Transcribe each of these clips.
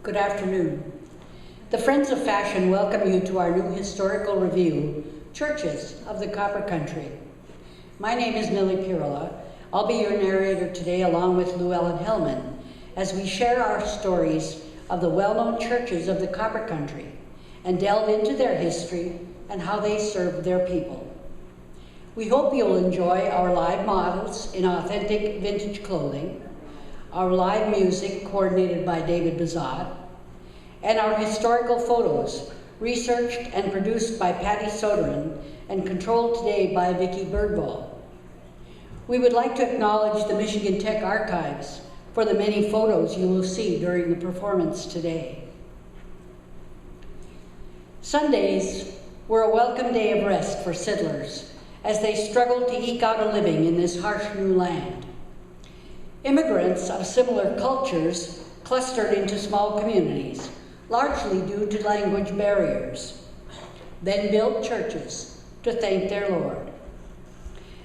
Good afternoon. The Friends of Fashion welcome you to our new historical review, Churches of the Copper Country. My name is Millie Pirola. I'll be your narrator today along with Llewellyn Hellman as we share our stories of the well-known churches of the Copper Country and delve into their history and how they served their people. We hope you'll enjoy our live models in authentic vintage clothing, our live music coordinated by David Bazat, and our historical photos researched and produced by Patty Soderin and controlled today by Vicki Birdball. We would like to acknowledge the Michigan Tech Archives for the many photos you will see during the performance today. Sundays were a welcome day of rest for settlers as they struggled to eke out a living in this harsh new land. Immigrants of similar cultures clustered into small communities, largely due to language barriers, then built churches to thank their Lord.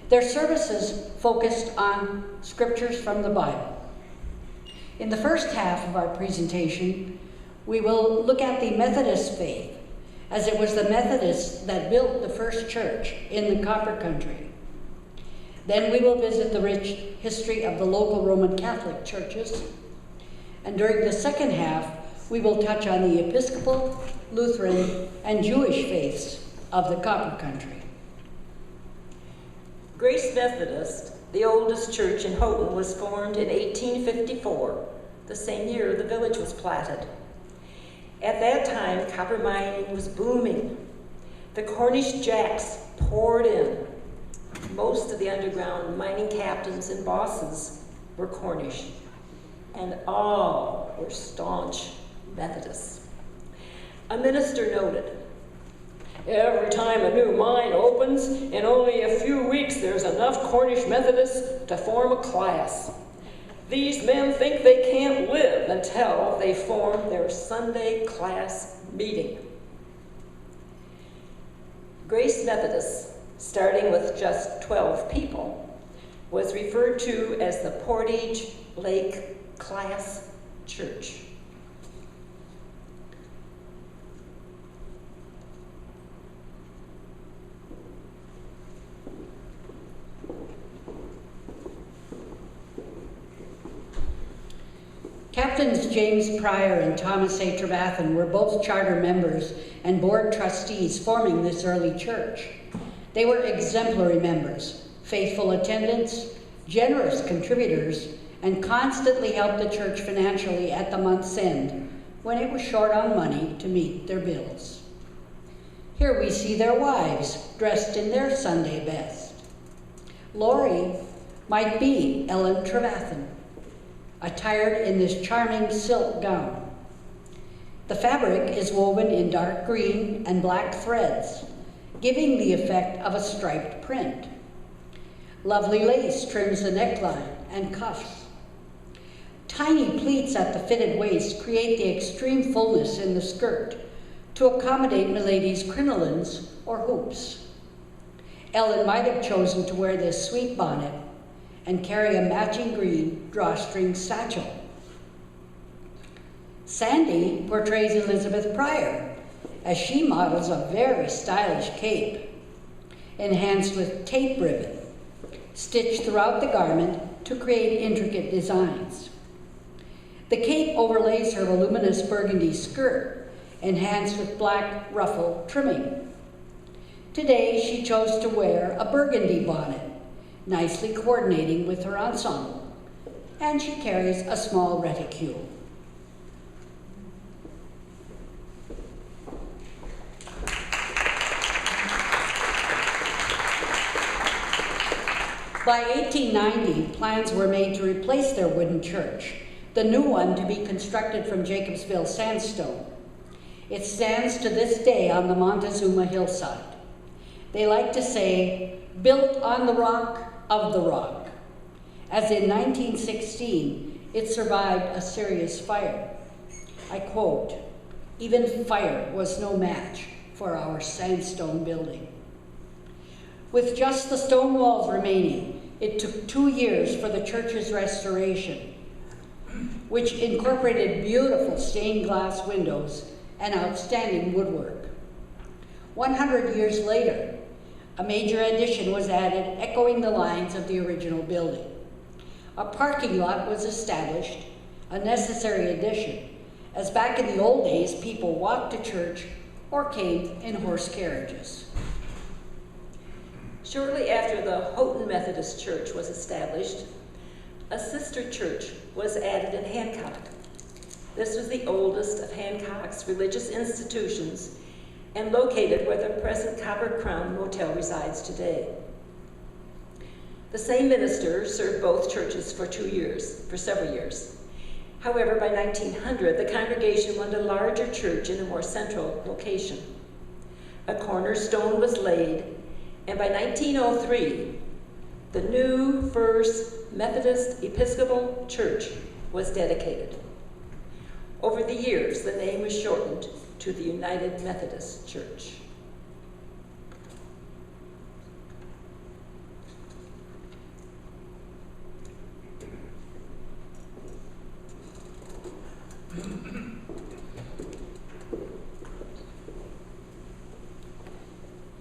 Their services focused on scriptures from the Bible. In the first half of our presentation, we will look at the Methodist Faith, as it was the Methodists that built the first church in the Copper Country. Then we will visit the rich history of the local Roman Catholic churches. And during the second half, we will touch on the Episcopal, Lutheran, and Jewish faiths of the Copper Country. Grace Methodist, the oldest church in Houghton, was formed in 1854, the same year the village was platted. At that time, copper mining was booming. The Cornish jacks poured in. Most of the underground mining captains and bosses were Cornish, and all were staunch Methodists. A minister noted, "Every time a new mine opens, in only a few weeks there's enough Cornish Methodists to form a class. These men think they can't live until they form their Sunday class meeting." Grace Methodist, starting with just 12 people, was referred to as the Portage Lake Class Church. Captains James Pryor and Thomas A. Trevathan were both charter members and board trustees forming this early church. They were exemplary members, faithful attendants, generous contributors, and constantly helped the church financially at the month's end when it was short on money to meet their bills. Here we see their wives dressed in their Sunday best. Lori might be Ellen Trevathan, attired in this charming silk gown. The fabric is woven in dark green and black threads, giving the effect of a striped print. Lovely lace trims the neckline and cuffs. Tiny pleats at the fitted waist create the extreme fullness in the skirt, to accommodate Milady's crinolines or hoops. Ellen might have chosen to wear this sweet bonnet and carry a matching green drawstring satchel. Sandy portrays Elizabeth Pryor as she models a very stylish cape, enhanced with tape ribbon, stitched throughout the garment to create intricate designs. The cape overlays her voluminous burgundy skirt, enhanced with black ruffle trimming. Today, she chose to wear a burgundy bonnet, nicely coordinating with her ensemble, and she carries a small reticule. By 1890, plans were made to replace their wooden church, the new one to be constructed from Jacobsville sandstone. It stands to this day on the Montezuma hillside. They like to say, built on the rock of the rock, as in 1916, it survived a serious fire. I quote, "Even fire was no match for our sandstone building." With just the stone walls remaining, it took 2 years for the church's restoration, which incorporated beautiful stained glass windows and outstanding woodwork. 100 years later, a major addition was added, echoing the lines of the original building. A parking lot was established, a necessary addition, as back in the old days, people walked to church or came in horse carriages. Shortly after the Houghton Methodist Church was established, a sister church was added in Hancock. This was the oldest of Hancock's religious institutions and located where the present Copper Crown Motel resides today. The same minister served both churches for several years. However, by 1900, the congregation wanted a larger church in a more central location. A cornerstone was laid, and by 1903, the new First Methodist Episcopal Church was dedicated. Over the years, the name was shortened to the United Methodist Church.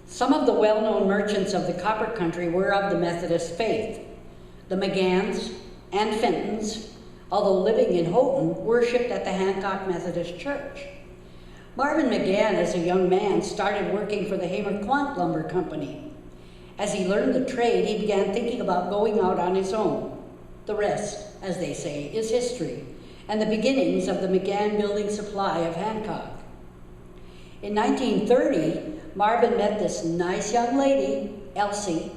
Some of the well-known merchants of the Copper Country were of the Methodist faith. The McGanns and Fentons, although living in Houghton, worshipped at the Hancock Methodist Church. Marvin McGann, as a young man, started working for the Hamer-Quant Lumber Company. As he learned the trade, he began thinking about going out on his own. The rest, as they say, is history, and the beginnings of the McGann Building Supply of Hancock. In 1930, Marvin met this nice young lady, Elsie,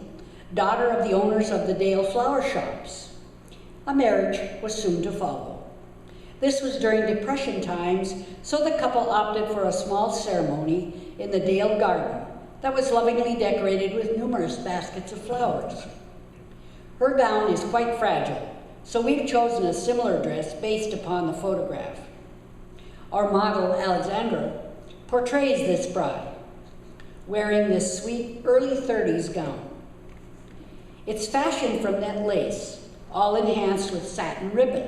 daughter of the owners of the Dale Flower Shops. A marriage was soon to follow. This was during Depression times, so the couple opted for a small ceremony in the Dale garden that was lovingly decorated with numerous baskets of flowers. Her gown is quite fragile, so we've chosen a similar dress based upon the photograph. Our model, Alexandra, portrays this bride, wearing this sweet early 30s gown. It's fashioned from net lace, all enhanced with satin ribbon.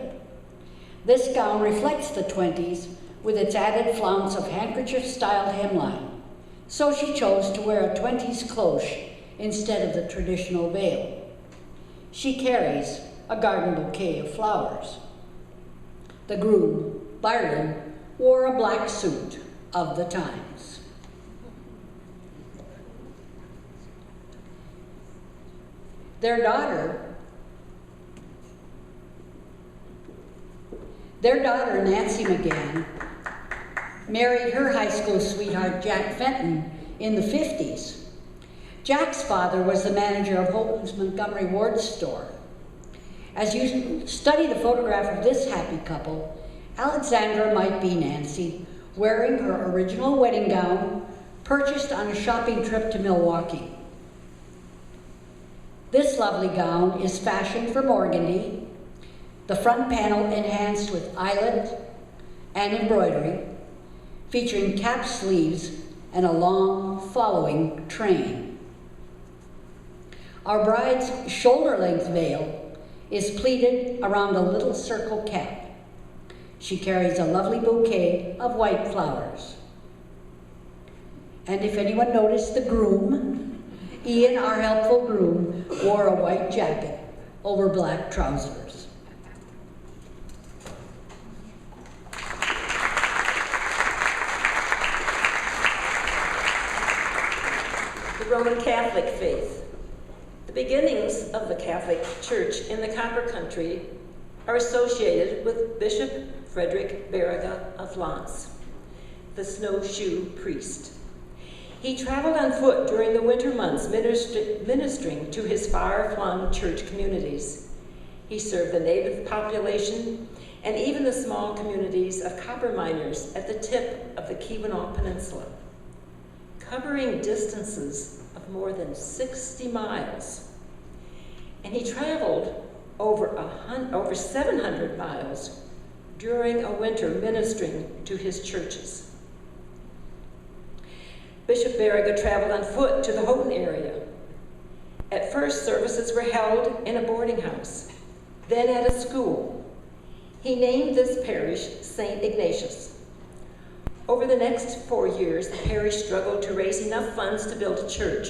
This gown reflects the 20s with its added flounce of handkerchief-styled hemline, so she chose to wear a 20s cloche instead of the traditional veil. She carries a garden bouquet of flowers. The groom, Byron, wore a black suit of the times. Their daughter, Nancy McGann, married her high school sweetheart, Jack Fenton, in the 50s. Jack's father was the manager of Houghton's Montgomery Ward store. As you study the photograph of this happy couple, Alexandra might be Nancy, wearing her original wedding gown, purchased on a shopping trip to Milwaukee. This lovely gown is fashioned from organdy, the front panel enhanced with eyelet and embroidery, featuring cap sleeves and a long following train. Our bride's shoulder-length veil is pleated around a little circle cap. She carries a lovely bouquet of white flowers. And if anyone noticed, the groom, Ian, our helpful groom, wore a white jacket over black trousers. The Roman Catholic faith. The beginnings of the Catholic Church in the Copper Country are associated with Bishop Frederick Baraga of Lens, the snowshoe priest. He traveled on foot during the winter months, ministering to his far-flung church communities. He served the native population and even the small communities of copper miners at the tip of the Keweenaw Peninsula, covering distances of more than 60 miles. And he traveled over 700 miles during a winter ministering to his churches. Bishop Baraga traveled on foot to the Houghton area. At first, services were held in a boarding house, then at a school. He named this parish St. Ignatius. Over the next 4 years, the parish struggled to raise enough funds to build a church.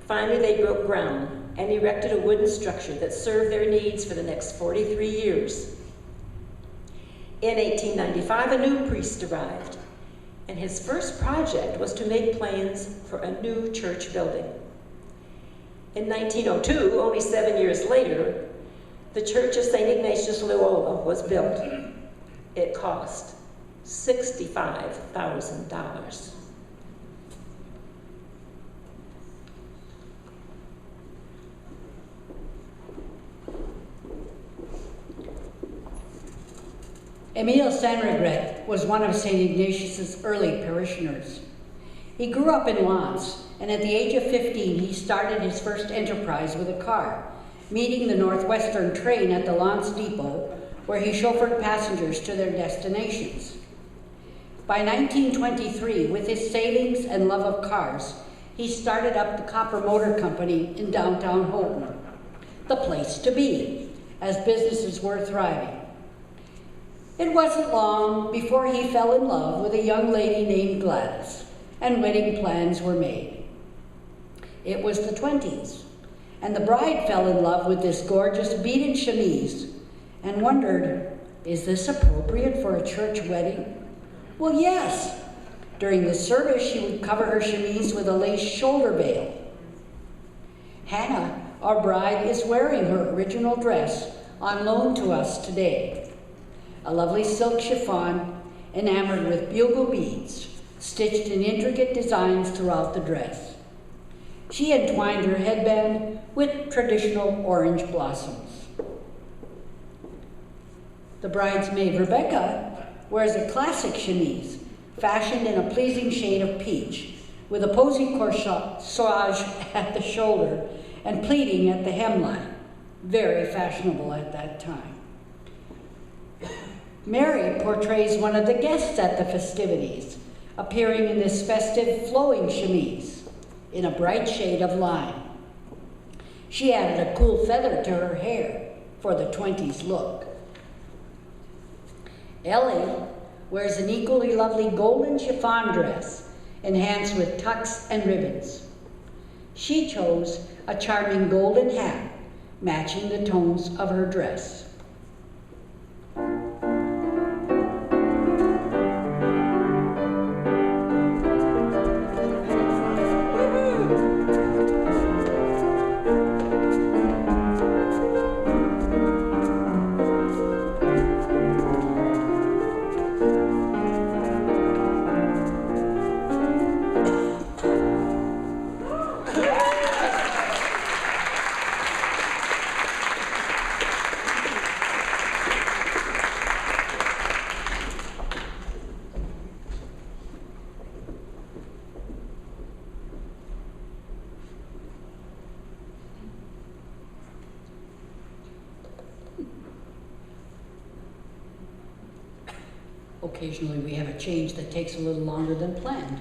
Finally, they broke ground and erected a wooden structure that served their needs for the next 43 years. In 1895, a new priest arrived, and his first project was to make plans for a new church building. In 1902, only 7 years later, the Church of St. Ignatius Loyola was built. It cost $65,000. Emile Saint-Regret was one of St. Ignatius's early parishioners. He grew up in Lens, and at the age of 15, he started his first enterprise with a car, meeting the Northwestern train at the Lens depot, where he chauffeured passengers to their destinations. By 1923, with his savings and love of cars, he started up the Copper Motor Company in downtown Houghton, the place to be, as businesses were thriving. It wasn't long before he fell in love with a young lady named Gladys, and wedding plans were made. It was the 20s, and the bride fell in love with this gorgeous beaded chemise and wondered, is this appropriate for a church wedding? Well, yes. During the service, she would cover her chemise with a lace shoulder veil. Hannah, our bride, is wearing her original dress on loan to us today. A lovely silk chiffon enamored with bugle beads, stitched in intricate designs throughout the dress. She entwined her headband with traditional orange blossoms. The bridesmaid, Rebecca, wears a classic chemise, fashioned in a pleasing shade of peach, with a posy corsage at the shoulder and pleating at the hemline, very fashionable at that time. Mary portrays one of the guests at the festivities, appearing in this festive flowing chemise in a bright shade of lime. She added a cool feather to her hair for the 20s look. Ellie wears an equally lovely golden chiffon dress, enhanced with tucks and ribbons. She chose a charming golden hat, matching the tones of her dress. occasionally we have a change that takes a little longer than planned.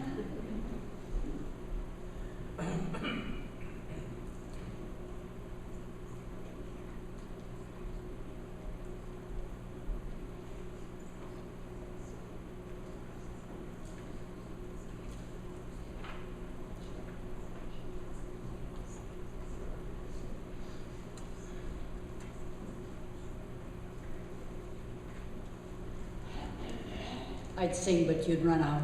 I'd sing, but you'd run out.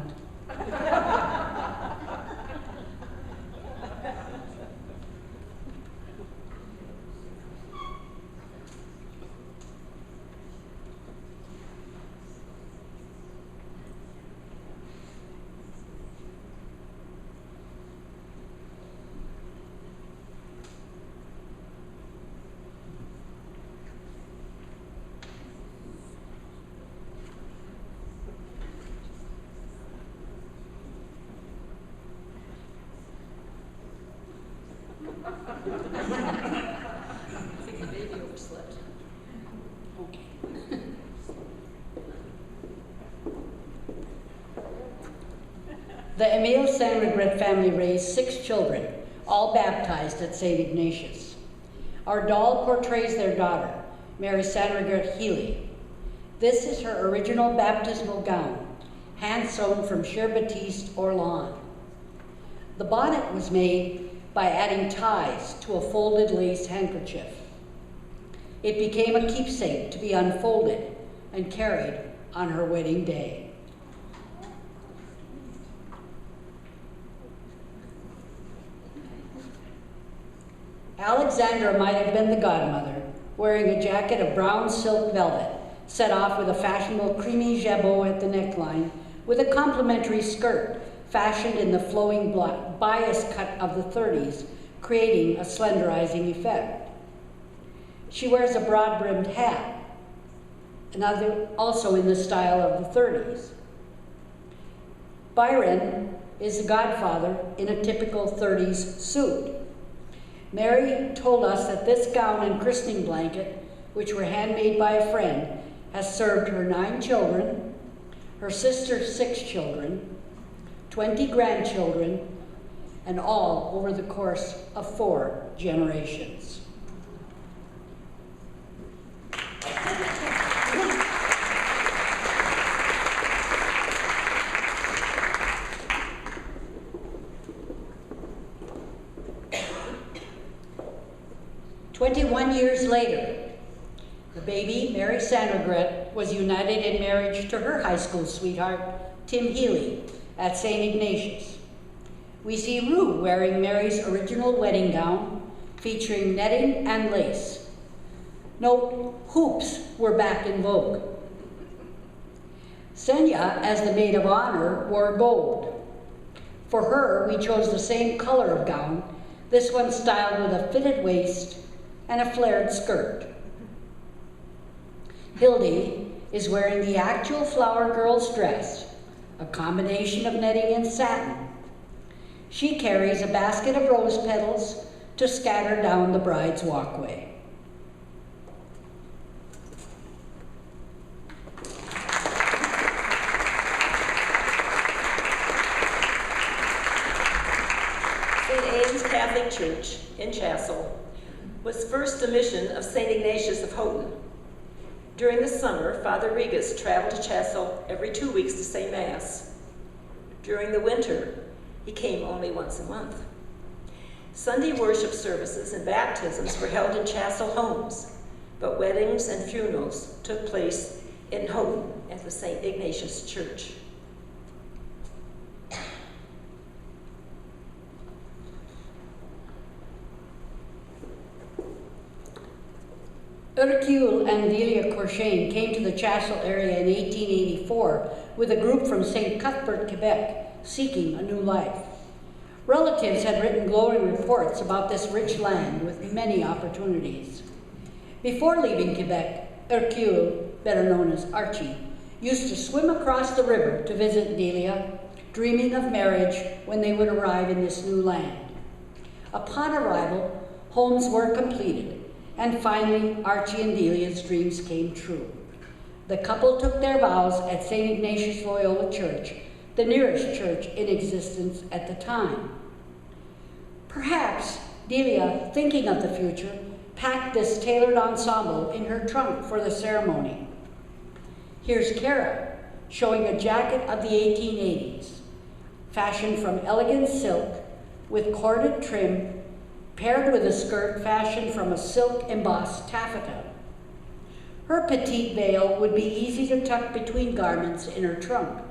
I think the baby overslept. Okay. The Emile Saint-Regret family raised 6 children, all baptized at St. Ignatius. Our doll portrays their daughter, Mary Saint-Regret Healy. This is her original baptismal gown, hand-sewn from sheer batiste or lawn. The bonnet was made by adding ties to a folded lace handkerchief. It became a keepsake to be unfolded and carried on her wedding day. Alexandra might have been the godmother, wearing a jacket of brown silk velvet, set off with a fashionable creamy jabot at the neckline, with a complimentary skirt fashioned in the flowing bias cut of the 30s, creating a slenderizing effect. She wears a broad-brimmed hat, another also in the style of the 30s. Byron is the godfather in a typical 30s suit. Mary told us that this gown and christening blanket, which were handmade by a friend, has served her 9 children, her sister's 6 children, 20 grandchildren, and all over the course of 4 generations. "21 years later, the baby, Mary Saint-Regret, was united in marriage to her high school sweetheart, Tim Healy, at St. Ignatius. We see Rue wearing Mary's original wedding gown, featuring netting and lace. Note, hoops were back in vogue. Senya, as the maid of honor, wore gold. For her, we chose the same color of gown, this one styled with a fitted waist and a flared skirt. Hildy is wearing the actual flower girl's dress, a combination of netting and satin. She carries a basket of rose petals to scatter down the bride's walkway. St. Aidan's Catholic Church in Chassel was first a mission of St. Ignatius of Houghton. During the summer, Father Regas traveled to Chassel every 2 weeks to say Mass. During the winter, he came only once a month. Sunday worship services and baptisms were held in Chassel homes, but weddings and funerals took place in Houghton at the St. Ignatius Church. Hercule and Delia Courchaine came to the Chassel area in 1884 with a group from St. Cuthbert, Quebec, seeking a new life. Relatives had written glowing reports about this rich land with many opportunities. Before leaving Quebec, Hercule, better known as Archie, used to swim across the river to visit Delia, dreaming of marriage when they would arrive in this new land. Upon arrival, homes were completed, and finally, Archie and Delia's dreams came true. The couple took their vows at St. Ignatius Loyola Church, the nearest church in existence at the time. Perhaps Delia, thinking of the future, packed this tailored ensemble in her trunk for the ceremony. Here's Kara, showing a jacket of the 1880s, fashioned from elegant silk with corded trim, paired with a skirt fashioned from a silk embossed taffeta. Her petite veil would be easy to tuck between garments in her trunk.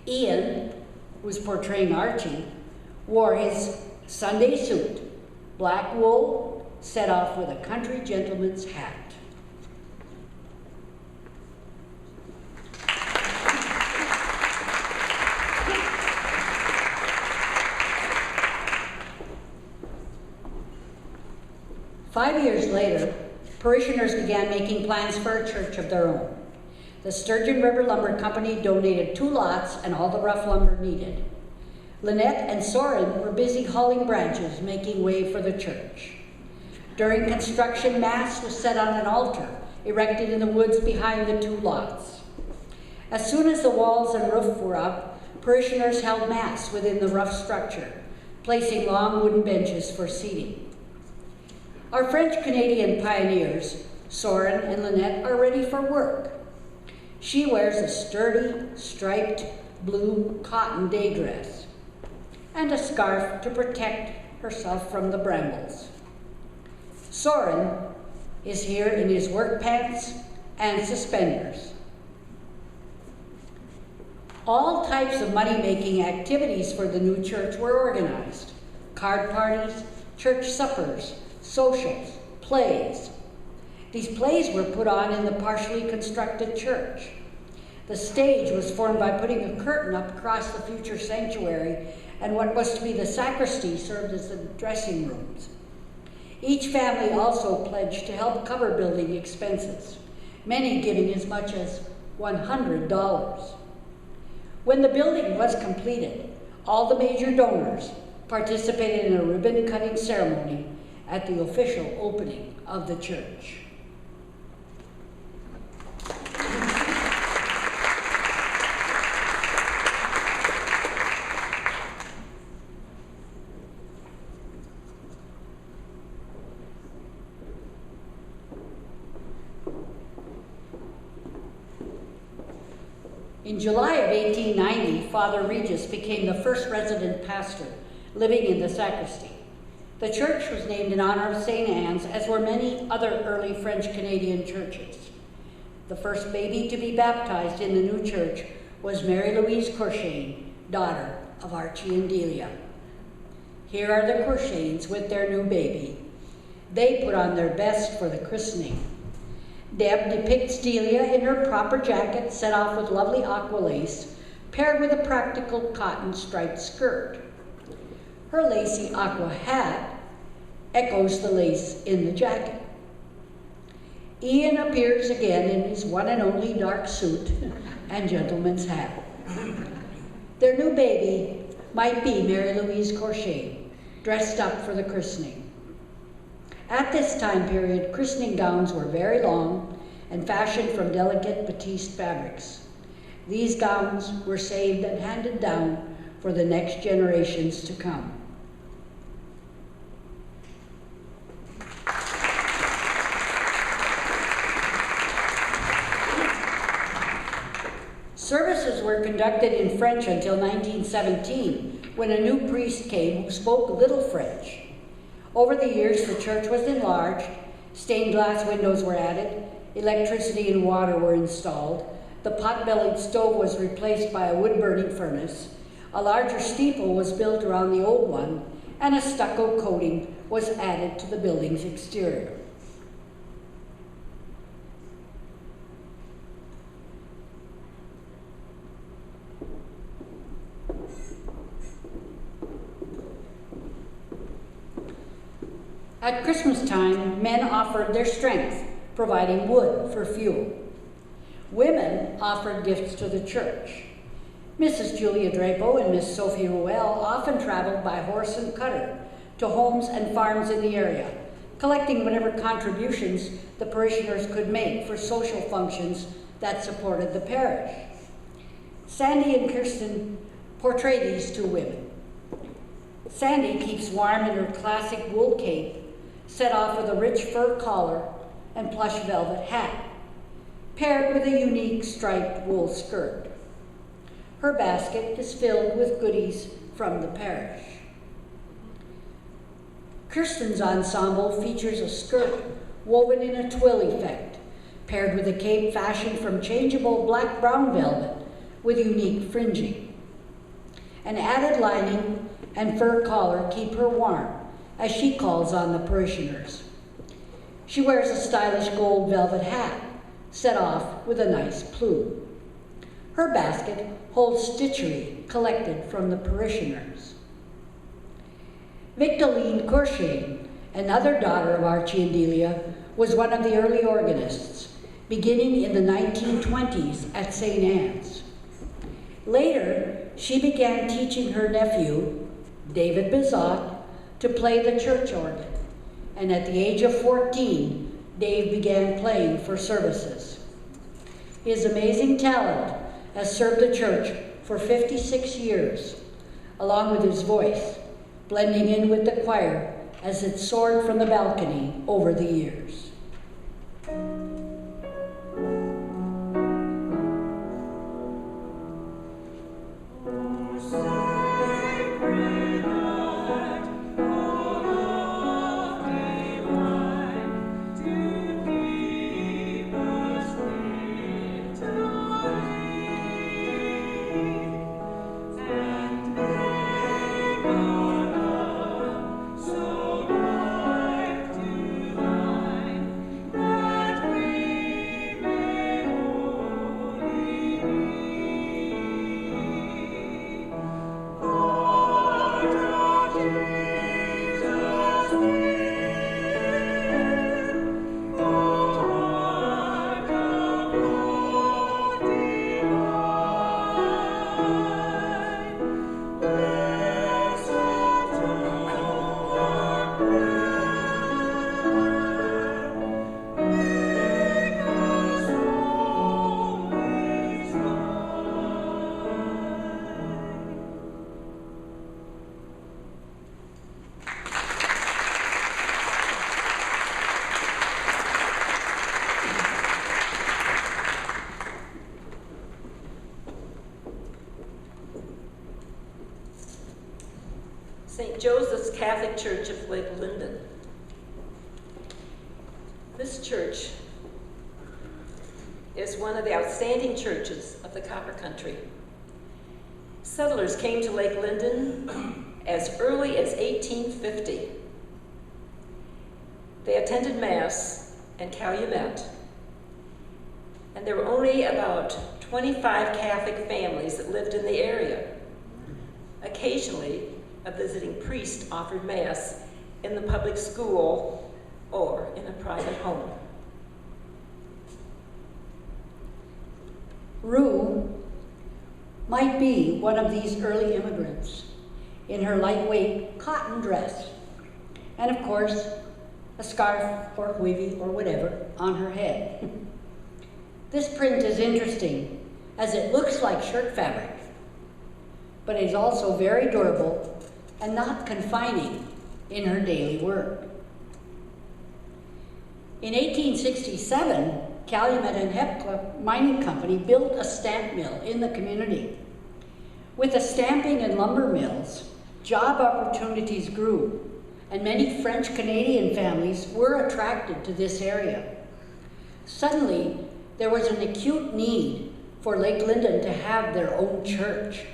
Ian, who's portraying Archie, wore his Sunday suit, black wool, set off with a country gentleman's hat. Five years later, parishioners began making plans for a church of their own. The Sturgeon River Lumber Company donated 2 lots and all the rough lumber needed. Lynette and Soren were busy hauling branches, making way for the church. During construction, Mass was set on an altar, erected in the woods behind the 2 lots. As soon as the walls and roof were up, parishioners held Mass within the rough structure, placing long wooden benches for seating. Our French-Canadian pioneers, Soren and Lynette, are ready for work. She wears a sturdy, striped blue cotton day dress and a scarf to protect herself from the brambles. Soren is here in his work pants and suspenders. All types of money-making activities for the new church were organized: card parties, church suppers, socials, plays. These plays were put on in the partially constructed church. The stage was formed by putting a curtain up across the future sanctuary, and what was to be the sacristy served as the dressing rooms. Each family also pledged to help cover building expenses, many giving as much as $100. When the building was completed, all the major donors participated in a ribbon-cutting ceremony at the official opening of the church. In July of 1890, Father Regis became the first resident pastor living in the sacristy. The church was named in honor of St. Anne's, as were many other early French-Canadian churches. The first baby to be baptized in the new church was Mary Louise Courchaine, daughter of Archie and Delia. Here are the Courchaines with their new baby. They put on their best for the christening. Deb depicts Delia in her proper jacket set off with lovely aqua lace, paired with a practical cotton striped skirt. Her lacy aqua hat echoes the lace in the jacket. Ian appears again in his one and only dark suit and gentleman's hat. Their new baby might be Mary Louise Courchaine, dressed up for the christening. At this time period, christening gowns were very long and fashioned from delicate batiste fabrics. These gowns were saved and handed down for the next generations to come. Services were conducted in French until 1917, when a new priest came who spoke little French. Over the years, the church was enlarged, stained glass windows were added, electricity and water were installed, the pot-bellied stove was replaced by a wood-burning furnace, a larger steeple was built around the old one, and a stucco coating was added to the building's exterior. At Christmas time, men offered their strength, providing wood for fuel. Women offered gifts to the church. Mrs. Julia Drapeau and Miss Sophie Ruel often traveled by horse and cutter to homes and farms in the area, collecting whatever contributions the parishioners could make for social functions that supported the parish. Sandy and Kirsten portray these two women. Sandy keeps warm in her classic wool cape, set off with a rich fur collar and plush velvet hat, paired with a unique striped wool skirt. Her basket is filled with goodies from the parish. Kirsten's ensemble features a skirt woven in a twill effect, paired with a cape fashioned from changeable black-brown velvet with unique fringing. An added lining and fur collar keep her warm as she calls on the parishioners. She wears a stylish gold velvet hat, set off with a nice plume. Her basket holds stitchery collected from the parishioners. Victorine Courchain, another daughter of Archie and Delia, was one of the early organists, beginning in the 1920s at St. Anne's. Later, she began teaching her nephew, David Bizot, to play the church organ, and at the age of 14, Dave began playing for services. His amazing talent has served the church for 56 years, along with his voice, blending in with the choir as it soared from the balcony over the years. St. Joseph's Catholic Church of Lake Linden. This church is one of the outstanding churches of the Copper Country. Settlers came to Lake Linden as early as 1850. They attended Mass and Calumet, and there were only about 25 Catholic families that lived in the area. Occasionally, a visiting priest offered Mass in the public school or in a private home. Rue might be one of these early immigrants in her lightweight cotton dress, and of course, a scarf or weavy or whatever on her head. This print is interesting as it looks like shirt fabric, but is also very durable and not confining in her daily work. In 1867, Calumet and Hepcliff Mining Company built a stamp mill in the community. With the stamping and lumber mills, job opportunities grew, and many French-Canadian families were attracted to this area. Suddenly, there was an acute need for Lake Linden to have their own church.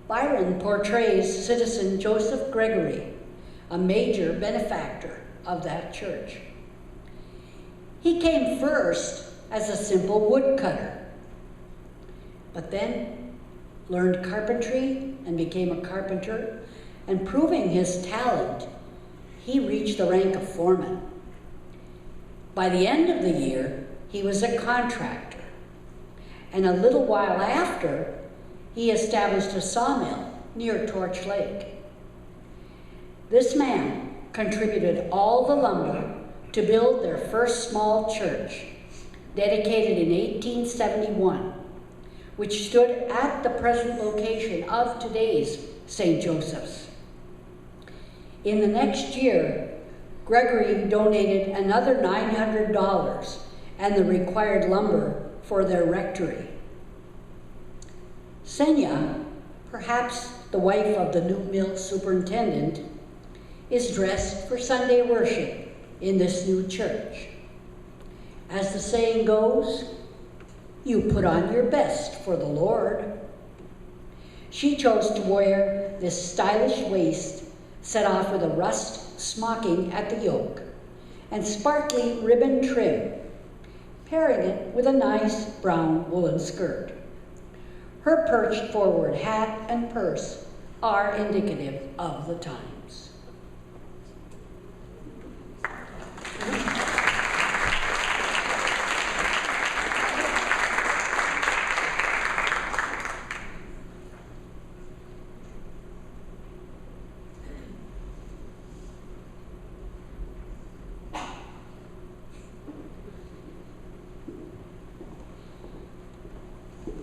Byron portrays citizen Joseph Gregory, a major benefactor of that church. He came first as a simple woodcutter, but then learned carpentry and became a carpenter, and proving his talent, he reached the rank of foreman. By the end of the year, he was a contractor, and a little while after, he established a sawmill near Torch Lake. This man contributed all the lumber to build their first small church, dedicated in 1871, which stood at the present location of today's St. Joseph's. In the next year, Gregory donated another $900 and the required lumber for their rectory. Senya, perhaps the wife of the new mill superintendent, is dressed for Sunday worship in this new church. As the saying goes, you put on your best for the Lord. She chose to wear this stylish waist set off with a rust smocking at the yoke and sparkly ribbon trim, pairing it with a nice brown woolen skirt. Her perched forward hat and purse are indicative of the times.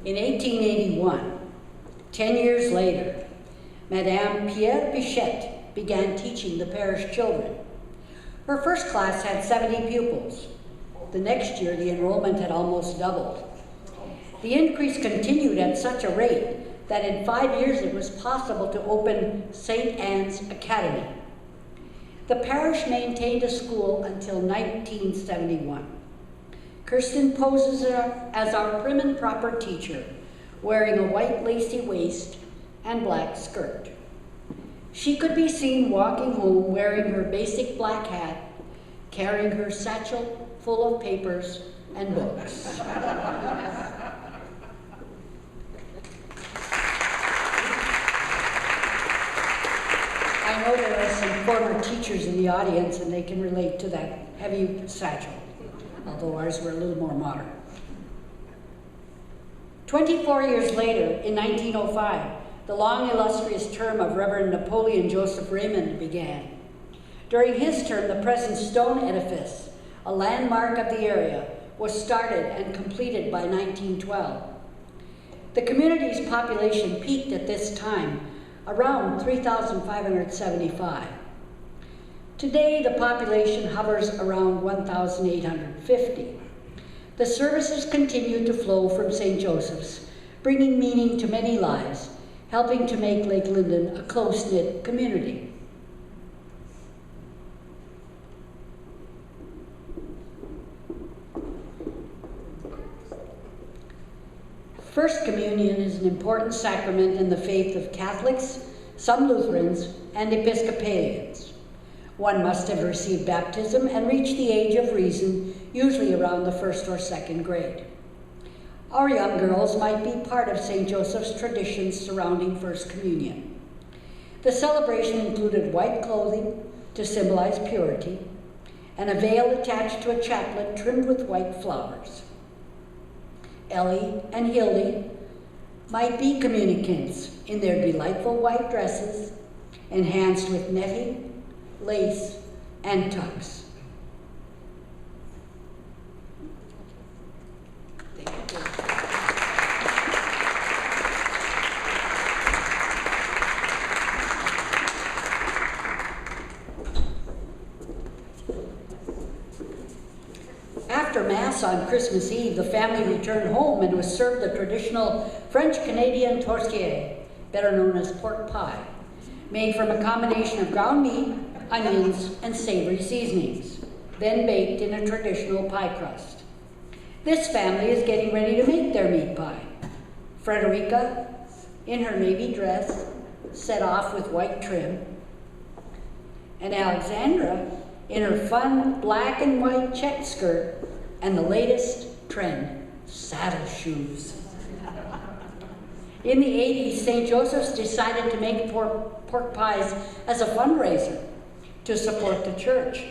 In 1881, 10 years later, Madame Pierre Bichette began teaching the parish children. Her first class had 70 pupils. The next year, the enrollment had almost doubled. The increase continued at such a rate that in 5 years it was possible to open St. Anne's Academy. The parish maintained a school until 1971. Kirsten poses as our prim and proper teacher, wearing a white lacy waist and black skirt. She could be seen walking home wearing her basic black hat, carrying her satchel full of papers and books. I know there are some former teachers in the audience and they can relate to that heavy satchel, although ours were a little more modern. 24 years later, in 1905, the long illustrious term of Reverend Napoleon Joseph Raymond began. During his term, the present stone edifice, a landmark of the area, was started and completed by 1912. The community's population peaked at this time around 3,575. Today, the population hovers around 1,850. The services continue to flow from St. Joseph's, bringing meaning to many lives, helping to make Lake Linden a close-knit community. First Communion is an important sacrament in the faith of Catholics, some Lutherans, and Episcopalians. One must have received baptism and reached the age of reason, usually around the 1st or 2nd grade. Our young girls might be part of St. Joseph's traditions surrounding First Communion. The celebration included white clothing to symbolize purity, and a veil attached to a chaplet trimmed with white flowers. Ellie and Hildy might be communicants in their delightful white dresses, enhanced with netting, lace, and tucks. After Mass on Christmas Eve, the family returned home and was served the traditional French-Canadian tourtière, better known as pork pie, made from a combination of ground meat, onions, and savory seasonings, then baked in a traditional pie crust. This family is getting ready to make their meat pie. Frederica, in her navy dress, set off with white trim, and Alexandra, in her fun black and white check skirt and the latest trend, saddle shoes. In the 80s, St. Joseph's decided to make pork pies as a fundraiser to support the church.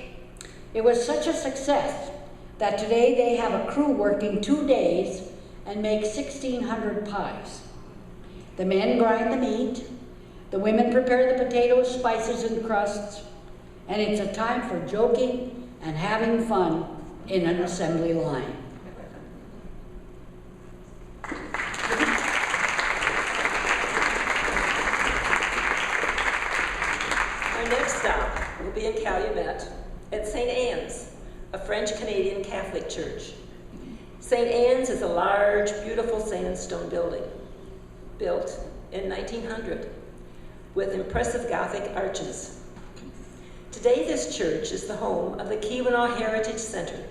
It was such a success that today they have a crew working 2 days and make 1,600 pies. The men grind the meat, the women prepare the potatoes, spices, and crusts, and it's a time for joking and having fun in an assembly line. Our next stop will be in Calumet at St. Anne's, a French-Canadian Catholic church. St. Anne's is a large, beautiful sandstone building, built in 1900, with impressive Gothic arches. Today, this church is the home of the Keweenaw Heritage Center,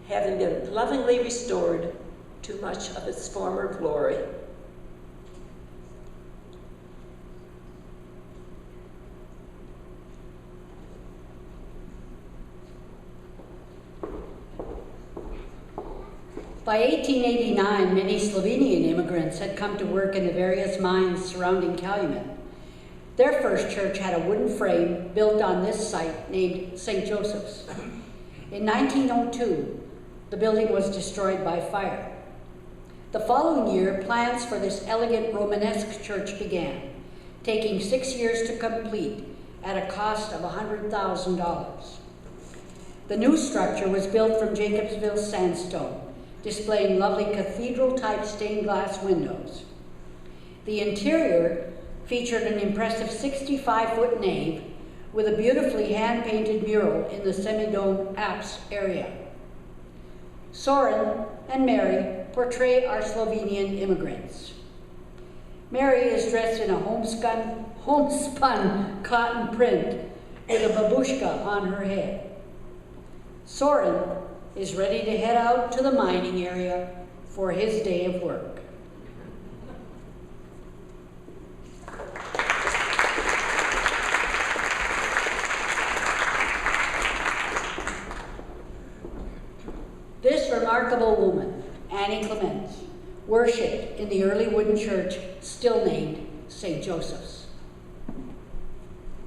having been lovingly restored to much of its former glory. By 1889, many Slovenian immigrants had come to work in the various mines surrounding Calumet. Their first church had a wooden frame built on this site named St. Joseph's. In 1902, the building was destroyed by fire. The following year, plans for this elegant Romanesque church began, taking 6 years to complete at a cost of $100,000. The new structure was built from Jacobsville sandstone, displaying lovely cathedral-type stained glass windows. The interior featured an impressive 65-foot nave with a beautifully hand-painted mural in the semi-dome apse area. Soren and Mary portray our Slovenian immigrants. Mary is dressed in a homespun cotton print with a babushka on her head. Soren is ready to head out to the mining area for his day of work. This remarkable woman, Annie Clements, worshipped in the early wooden church still named St. Joseph's.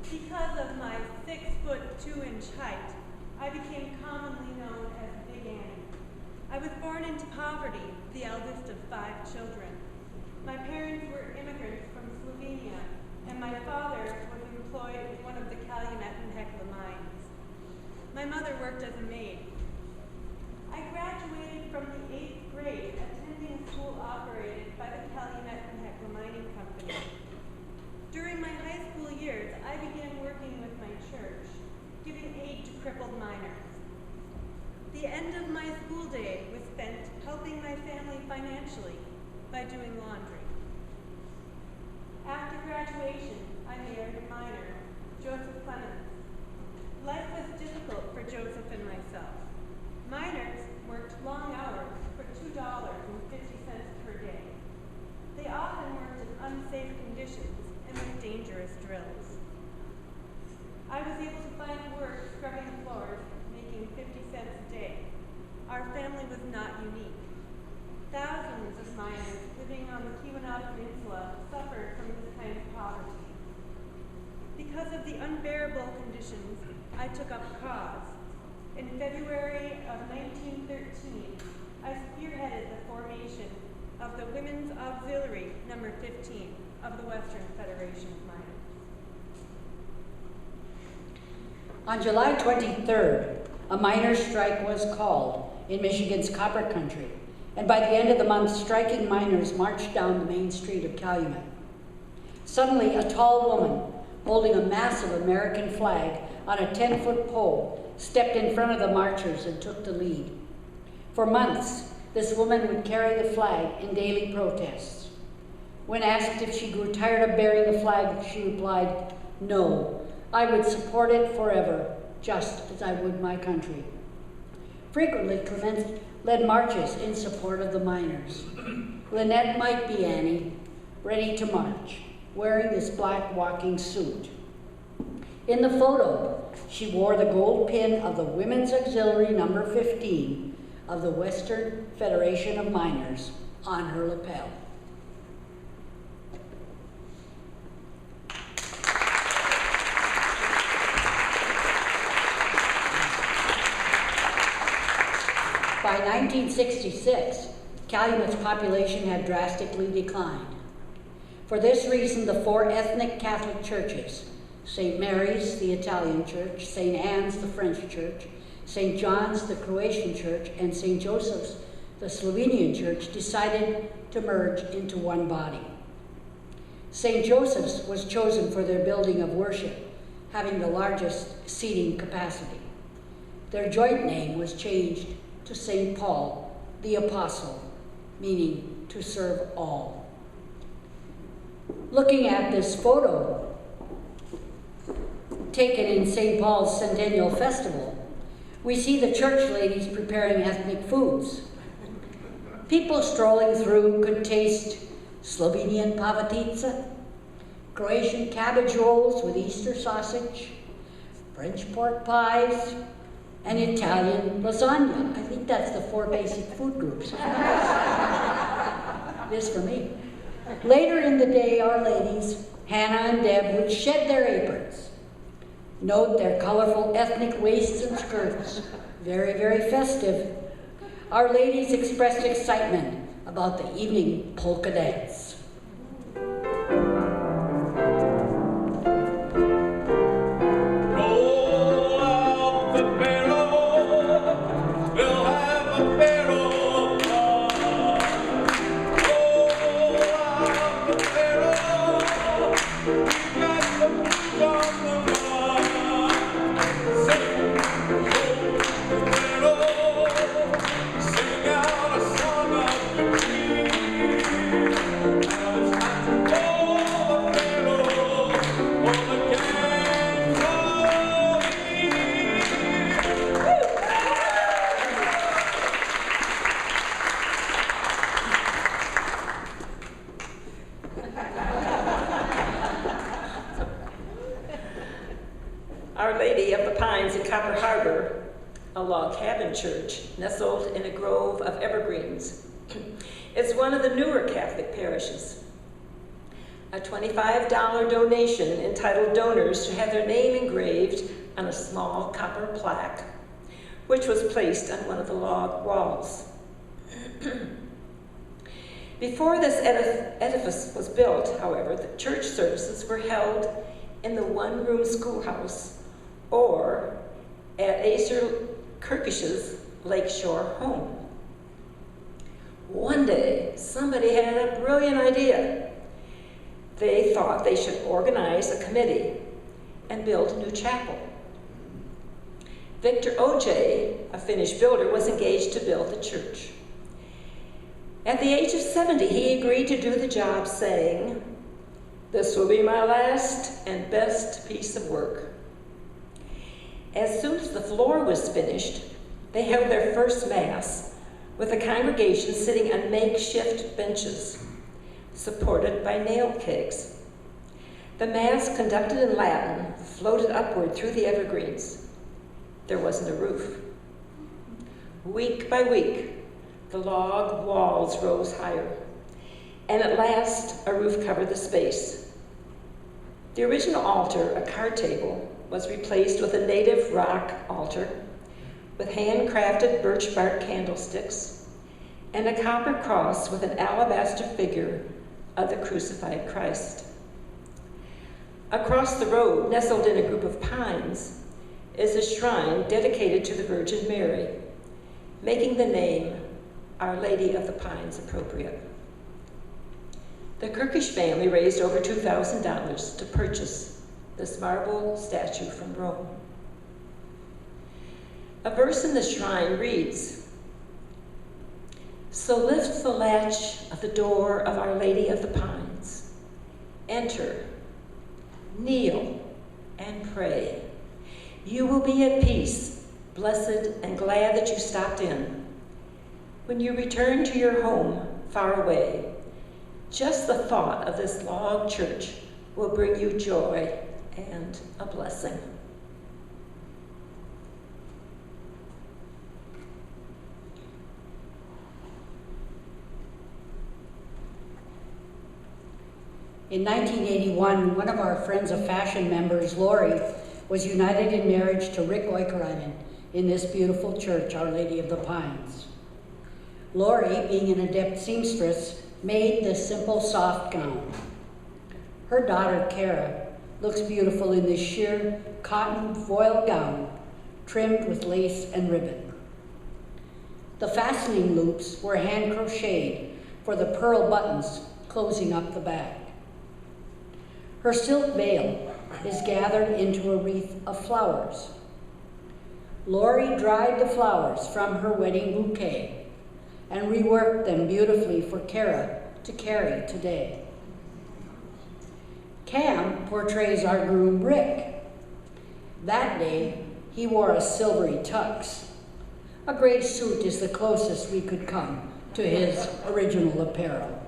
Because of my 6'2" height, I became commonly known as Big Annie. I was born into poverty, the eldest of 5 children. My parents were immigrants from Slovenia, and my father was employed in one of the Calumet and Hecla mines. My mother worked as a maid. I graduated from the 8th grade, attending a school operated by the Calumet and Hecla Mining Company. During my high school years, I began working with my church, giving aid to crippled miners. The end of my school day was spent helping my family financially by doing laundry. After graduation, I married a miner, Joseph Clements. Life was difficult for Joseph and myself. Miners worked long hours for $2.50 per day. They often worked in unsafe conditions and with dangerous drills. I was able to find work scrubbing floors, making 50 cents a day. Our family was not unique. Thousands of miners living on the Keweenaw Peninsula suffered from this kind of poverty. Because of the unbearable conditions, I took up a cause. In February of 1913, I spearheaded the formation of the Women's Auxiliary No. 15 of the Western Federation of Miners. On July 23rd, a miners' strike was called in Michigan's copper country, and by the end of the month, striking miners marched down the main street of Calumet. Suddenly, a tall woman holding a massive American flag on a 10-foot pole stepped in front of the marchers and took the lead. For months, this woman would carry the flag in daily protests. When asked if she grew tired of bearing the flag, she replied, "No, I would support it forever, just as I would my country." Frequently, Clements led marches in support of the miners. Lynette might be Annie, ready to march, wearing this black walking suit. In the photo, she wore the gold pin of the Women's Auxiliary No. 15 of the Western Federation of Miners on her lapel. By 1966, Calumet's population had drastically declined. For this reason, the 4 ethnic Catholic churches, St. Mary's, the Italian church, St. Anne's, the French church, St. John's, the Croatian church, and St. Joseph's, the Slovenian church, decided to merge into one body. St. Joseph's was chosen for their building of worship, having the largest seating capacity. Their joint name was changed to St. Paul, the Apostle, meaning to serve all. Looking at this photo, taken in St. Paul's Centennial Festival, we see the church ladies preparing ethnic foods. People strolling through could taste Slovenian pavatica, Croatian cabbage rolls with Easter sausage, French pork pies, and Italian lasagna. I think that's the 4 basic food groups. It is for me. Later in the day, our ladies, Hannah and Deb, would shed their aprons. Note their colorful ethnic waists and skirts. Very, very festive. Our ladies expressed excitement about the evening polka dance. Church, nestled in a grove of evergreens. It's one of the newer Catholic parishes. A $25 donation entitled donors to have their name engraved on a small copper plaque, which was placed on one of the log walls. Before this edifice was built, however, the church services were held in the one-room schoolhouse or at Acer Kirkish's lakeshore home. One day, somebody had a brilliant idea. They thought they should organize a committee and build a new chapel. Victor O.J., a Finnish builder, was engaged to build the church. At the age of 70, he agreed to do the job, saying, "This will be my last and best piece of work." As soon as the floor was finished, they held their first Mass with the congregation sitting on makeshift benches, supported by nail kegs. The Mass, conducted in Latin, floated upward through the evergreens. There wasn't a roof. Week by week, the log walls rose higher, and at last a roof covered the space. The original altar, a card table, was replaced with a native rock altar with handcrafted birch bark candlesticks and a copper cross with an alabaster figure of the crucified Christ. Across the road, nestled in a group of pines, is a shrine dedicated to the Virgin Mary, making the name Our Lady of the Pines appropriate. The Kirkish family raised over $2,000 to purchase this marble statue from Rome. A verse in the shrine reads, "So lift the latch of the door of Our Lady of the Pines. Enter, kneel, and pray. You will be at peace, blessed and glad that you stopped in. When you return to your home far away, just the thought of this log church will bring you joy and a blessing." In 1981, one of our Friends of Fashion members, Lori, was united in marriage to Rick Oikarainen in this beautiful church, Our Lady of the Pines. Lori, being an adept seamstress, made this simple soft gown. Her daughter, Kara, looks beautiful in this sheer cotton voile gown, trimmed with lace and ribbon. The fastening loops were hand crocheted for the pearl buttons closing up the back. Her silk veil is gathered into a wreath of flowers. Lori dried the flowers from her wedding bouquet and reworked them beautifully for Kara to carry today. Cam portrays our groom Rick. That day, he wore a silvery tux. A gray suit is the closest we could come to his original apparel.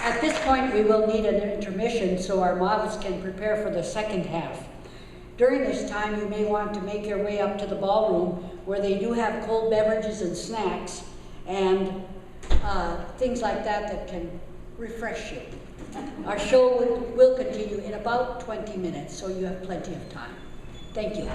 At this point, we will need an intermission so our models can prepare for the second half. During this time, you may want to make your way up to the ballroom where they do have cold beverages and snacks and things like that that can refresh you. Our show will continue in about 20 minutes, so you have plenty of time. Thank you.